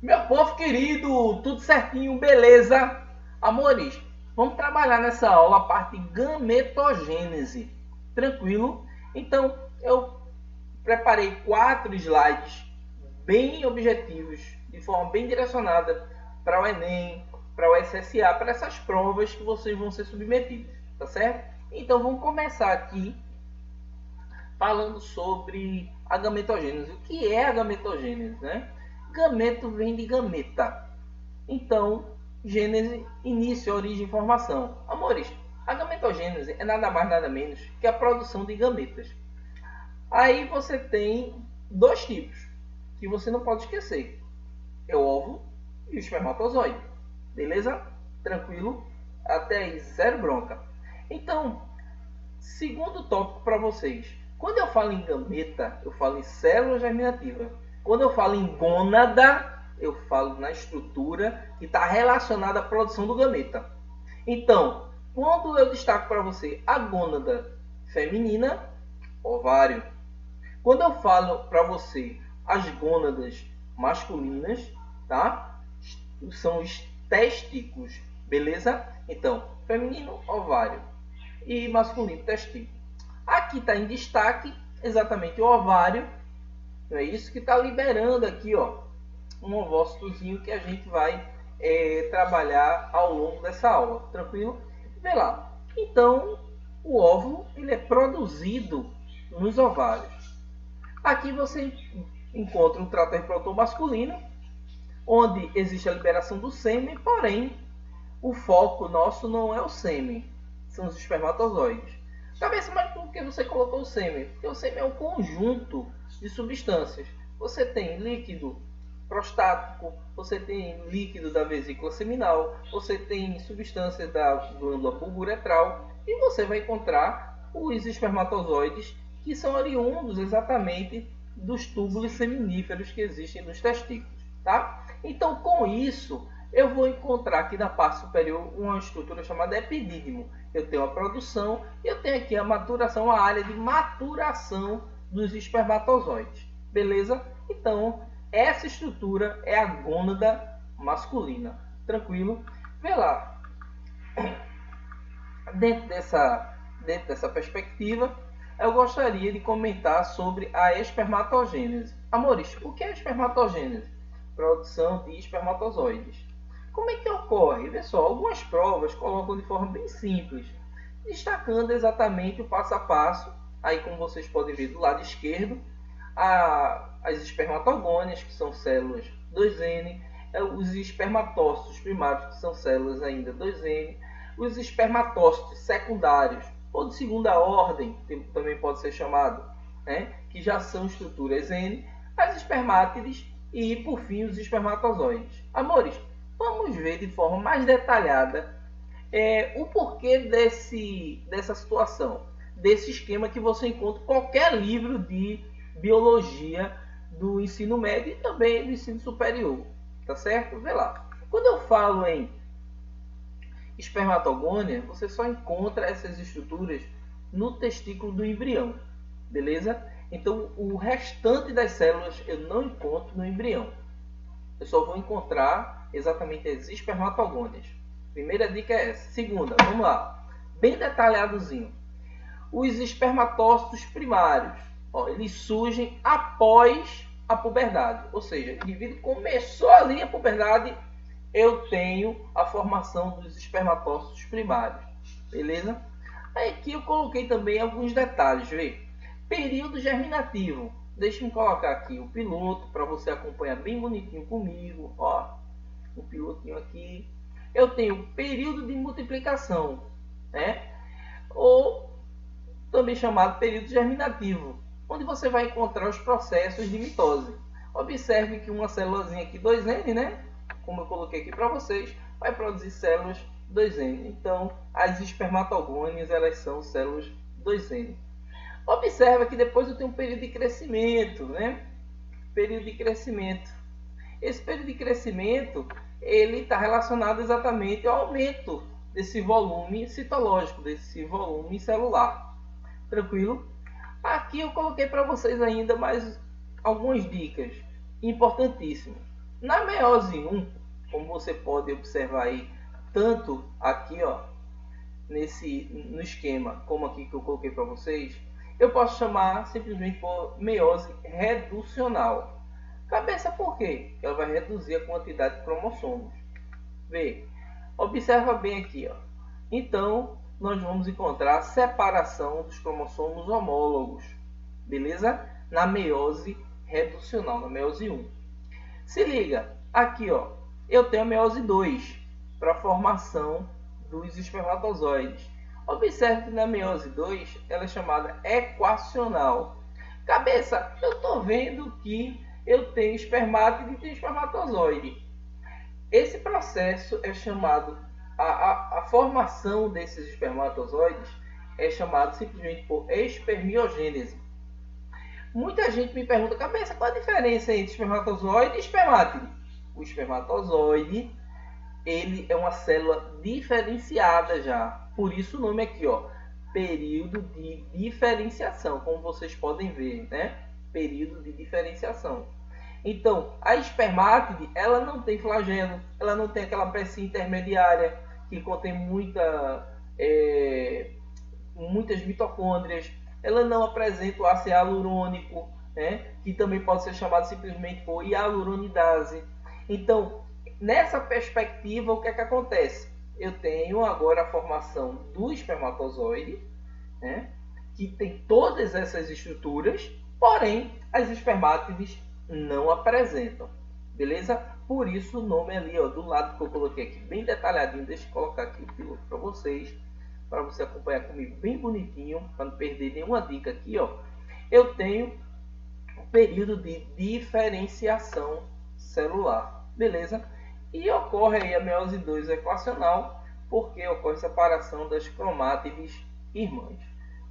Meu povo querido, tudo certinho, beleza? Amores, vamos trabalhar nessa aula a parte de gametogênese, tranquilo? Então, eu preparei 4 slides bem objetivos, de forma bem direcionada para o Enem, para o SSA, para essas provas que vocês vão ser submetidos, tá certo? Então, vamos começar aqui falando sobre a gametogênese. O que é a gametogênese, né? Gameto vem de gameta. Então, gênese, início, origem, formação. Amores, a gametogênese é nada mais nada menos que a produção de gametas. Aí você tem dois tipos que você não pode esquecer. É o óvulo e o espermatozoide. Beleza? Tranquilo? Até aí, zero bronca. Então, segundo tópico para vocês. Quando eu falo em gameta, eu falo em célula germinativa. Quando eu falo em gônada, eu falo na estrutura que está relacionada à produção do gameta. Então, quando eu destaco para você a gônada feminina, ovário. Quando eu falo para você as gônadas masculinas, tá? São os testículos, beleza? Então, feminino, ovário e masculino, testículo. Aqui está em destaque exatamente o ovário, não é isso? Que está liberando aqui, ó, um ovócitozinho que a gente vai trabalhar ao longo dessa aula, tranquilo? Vê lá. Então, o óvulo ele é produzido nos ovários. Aqui você encontra o trato reprodutor masculino, onde existe a liberação do sêmen, porém, o foco nosso não é o sêmen, são os espermatozoides. Cabeça, mas por que você colocou o sêmen? Porque o sêmen é um conjunto de substâncias. Você tem líquido prostático, você tem líquido da vesícula seminal, você tem substâncias da glândula bulburetral e você vai encontrar os espermatozoides que são oriundos exatamente dos túbulos seminíferos que existem nos testículos, tá? Então, com isso, eu vou encontrar aqui na parte superior uma estrutura chamada epidídimo. Eu tenho a produção e eu tenho aqui a maturação, a área de maturação dos espermatozoides. Beleza? Então, essa estrutura é a gônada masculina. Tranquilo? Vê lá. Dentro dessa perspectiva, eu gostaria de comentar sobre a espermatogênese. Amores, o que é a espermatogênese? Produção de espermatozoides. Como é que ocorre? Pessoal, algumas provas colocam de forma bem simples, destacando exatamente o passo a passo. Aí, como vocês podem ver do lado esquerdo, as espermatogônias, que são células 2N, os espermatócitos primários, que são células ainda 2N, os espermatócitos secundários, ou de segunda ordem, também pode ser chamado, né? Que já são estruturas N, as espermátides e, por fim, os espermatozoides. Amores, vamos ver de forma mais detalhada o porquê dessa situação, desse esquema que você encontra em qualquer livro de biologia do ensino médio e também do ensino superior, tá certo? Vê lá. Quando eu falo em espermatogônia, você só encontra essas estruturas no testículo do embrião, beleza? Então, o restante das células eu não encontro no embrião. Eu só vou encontrar exatamente as espermatogônias. Primeira dica é essa. Segunda, vamos lá. Bem detalhadozinho. Os espermatócitos primários, ó, eles surgem após a puberdade. Ou seja, o indivíduo começou ali a puberdade, eu tenho a formação dos espermatócitos primários. Beleza? Aí aqui eu coloquei também alguns detalhes. Vê? Período germinativo. Deixa eu colocar aqui o piloto para você acompanhar bem bonitinho comigo. Ó, o pilotinho aqui. Eu tenho período de multiplicação, né? Ou também chamado período germinativo, onde você vai encontrar os processos de mitose. Observe que uma célulazinha aqui 2N, né? Como eu coloquei aqui para vocês, vai produzir células 2N. Então, as espermatogônias, elas são células 2N. Observa que depois eu tenho um período de crescimento, né? Período de crescimento. Esse período de crescimento, ele está relacionado exatamente ao aumento desse volume citológico, desse volume celular. Tranquilo? Aqui eu coloquei para vocês ainda mais algumas dicas importantíssimas. Na meiose 1, como você pode observar aí, tanto aqui, ó, no esquema, como aqui que eu coloquei para vocês, eu posso chamar simplesmente por meiose reducional. Cabeça por quê? Ela vai reduzir a quantidade de cromossomos. Vê, observa bem aqui, ó. Então, nós vamos encontrar a separação dos cromossomos homólogos, beleza? Na meiose reducional, na meiose 1. Se liga, aqui, ó, eu tenho a meiose 2 para a formação dos espermatozoides. Observe que na meiose 2 ela é chamada equacional. Cabeça, eu estou vendo que eu tenho espermátide e tenho espermatozoide. Esse processo é chamado, a formação desses espermatozoides é chamado simplesmente por espermiogênese. Muita gente me pergunta, cabeça, qual a diferença entre espermatozoide e espermátide? O espermatozoide, ele é uma célula diferenciada já. Por isso o nome aqui, ó, período de diferenciação, como vocês podem ver, né? Período de diferenciação. Então, a espermátide, ela não tem flagelo, ela não tem aquela pecinha intermediária que contém muitas mitocôndrias, ela não apresenta o ácido hialurônico, né, que também pode ser chamado simplesmente por hialuronidase. Então, nessa perspectiva, o que é que acontece? Eu tenho agora a formação do espermatozoide, né, que tem todas essas estruturas, porém, as espermátides não apresentam, beleza? Por isso o nome ali, ó, do lado que eu coloquei aqui bem detalhadinho, deixa eu colocar aqui o piloto para vocês, para você acompanhar comigo bem bonitinho, para não perder nenhuma dica aqui, ó. Eu tenho o período de diferenciação celular, beleza? E ocorre aí a meiose 2 equacional, porque ocorre separação das cromátides irmãs.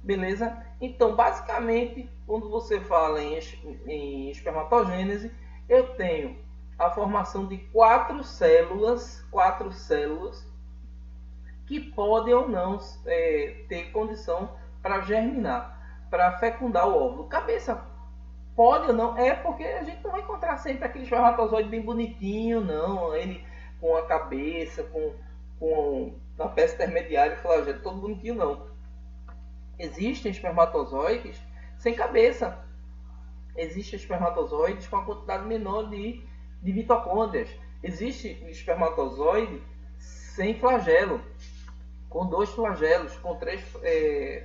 Beleza? Então, basicamente, quando você fala em espermatogênese, eu tenho a formação de quatro células que podem ou não ter condição para germinar, para fecundar o óvulo. Cabeça, pode ou não? É porque a gente não vai encontrar sempre aquele espermatozoide bem bonitinho, não. Ele com a cabeça, com a peça intermediária, flagelo, todo bonitinho, não. Existem espermatozoides sem cabeça. Existem espermatozoides com uma quantidade menor de mitocôndrias. Existe espermatozoide sem flagelo, com 2 flagelos, com 3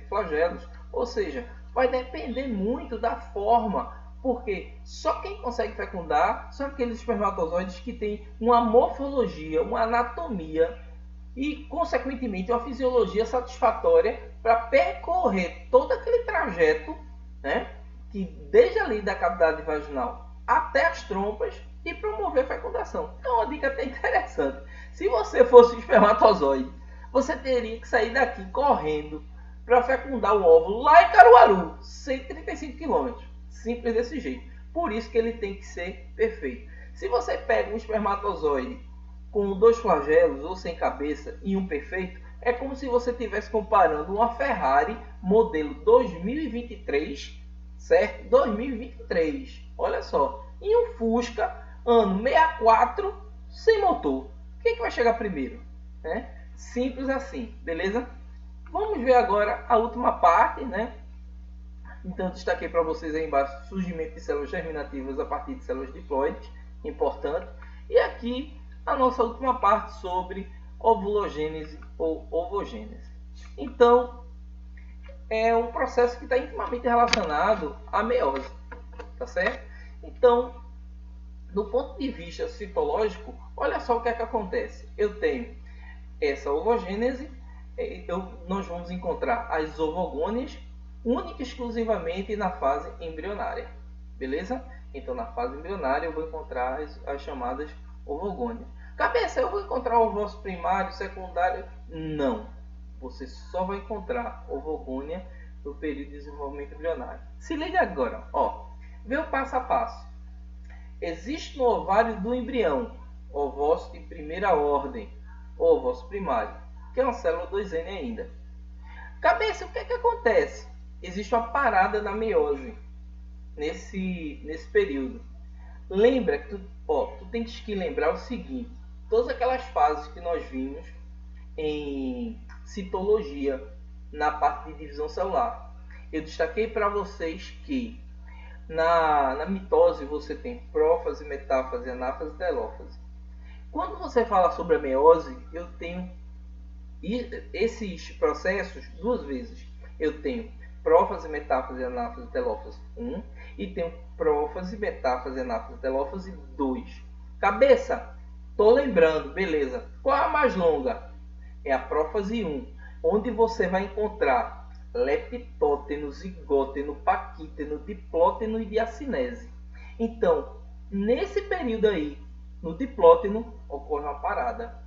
flagelos. Ou seja, vai depender muito da forma, porque só quem consegue fecundar são aqueles espermatozoides que têm uma morfologia, uma anatomia e, consequentemente, uma fisiologia satisfatória para percorrer todo aquele trajeto, né, que desde ali da cavidade vaginal até as trompas e promover a fecundação. Então, uma dica até interessante. Se você fosse um espermatozoide, você teria que sair daqui correndo para fecundar o óvulo lá em Caruaru, 135 km. Simples desse jeito. Por isso que ele tem que ser perfeito. Se você pega um espermatozoide com 2 flagelos ou sem cabeça e um perfeito, é como se você estivesse comparando uma Ferrari modelo 2023, certo? 2023, olha só, e um Fusca ano 64 sem motor. O que vai chegar primeiro? Né? Simples assim, beleza? Vamos ver agora a última parte, né? Então, destaquei para vocês aí embaixo surgimento de células germinativas a partir de células diploides, importante. E aqui a nossa última parte sobre ovulogênese ou ovogênese. Então, é um processo que está intimamente relacionado à meiose, tá certo? Então, do ponto de vista citológico, olha só o que é que acontece. Eu tenho essa ovogênese, nós vamos encontrar as ovogônias única e exclusivamente na fase embrionária, beleza? Então, na fase embrionária eu vou encontrar as chamadas ovogônias. Cabeça, eu vou encontrar o ovócito primário, secundário? Não. Você só vai encontrar ovogônia no período de desenvolvimento embrionário. Se liga agora, ó. Vê o passo a passo. Existe no ovário do embrião ovócito de primeira ordem, ou ovócito primário, que é uma célula 2N ainda. Cabeça, o que é que acontece? Existe uma parada na meiose nesse período. Lembra que tu tens que lembrar o seguinte: todas aquelas fases que nós vimos em citologia na parte de divisão celular. Eu destaquei para vocês que na mitose você tem prófase, metáfase, anáfase e telófase. Quando você fala sobre a meiose, eu tenho esses processos duas vezes. Eu tenho prófase, metáfase, anáfase, telófase 1 e tenho prófase, metáfase, anáfase, telófase 2. Cabeça, tô lembrando, beleza. Qual é a mais longa? É a prófase 1, onde você vai encontrar leptóteno, zigóteno, paquíteno, diplóteno e diacinese. Então, nesse período aí, no diplóteno, ocorre uma parada.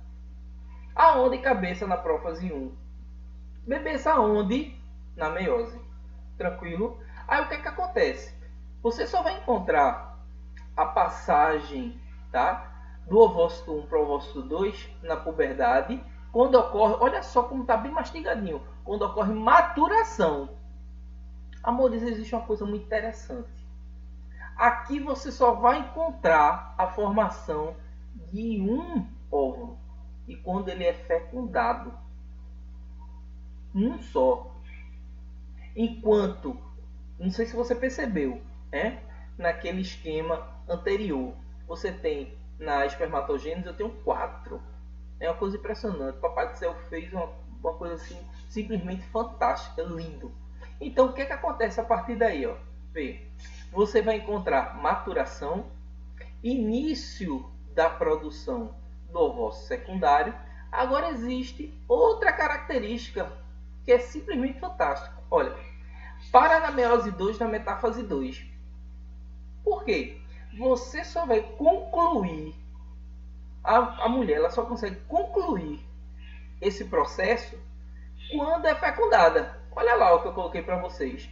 Aonde cabeça na prófase 1? Bebeça aonde? Na meiose. Tranquilo? Aí o que é que acontece? Você só vai encontrar a passagem, tá, do ovócito 1 para o ovócito 2 na puberdade, quando ocorre, olha só como está bem mastigadinho, quando ocorre maturação. Amores, existe uma coisa muito interessante. Aqui você só vai encontrar a formação de um óvulo. E quando ele é fecundado, um só. Enquanto, não sei se você percebeu, né? Naquele esquema anterior, você tem na espermatogênese, eu tenho 4. É uma coisa impressionante. Papai do Céu fez uma coisa assim simplesmente fantástica, lindo. Então o que é que acontece a partir daí? Ó? Vê, você vai encontrar maturação, início da produção do ovócito secundário. Agora existe outra característica que é simplesmente fantástica. Olha, para na meiose 2, na metáfase 2. Por quê? Você só vai concluir, a mulher ela só consegue concluir esse processo quando é fecundada. Olha lá o que eu coloquei para vocês.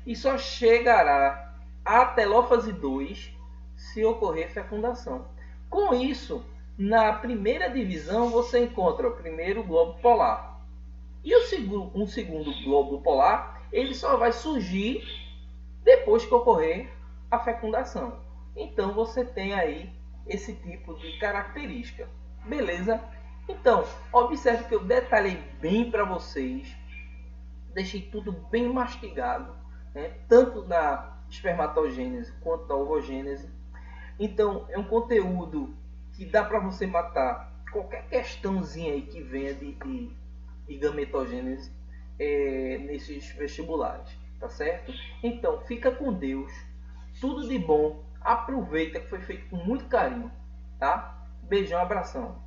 E só chegará à telófase 2 se ocorrer fecundação. Com isso, na primeira divisão você encontra o primeiro globo polar. E um segundo globo polar, ele só vai surgir depois que ocorrer a fecundação. Então você tem aí esse tipo de característica. Beleza? Então, observe que eu detalhei bem para vocês. Deixei tudo bem mastigado, né? Tanto na espermatogênese quanto na ovogênese. Então, é um conteúdo que dá para você matar qualquer questãozinha aí que venha de gametogênese nesses vestibulares, tá certo? Então, fica com Deus. Tudo de bom. Aproveita que foi feito com muito carinho, tá? Beijão, abração.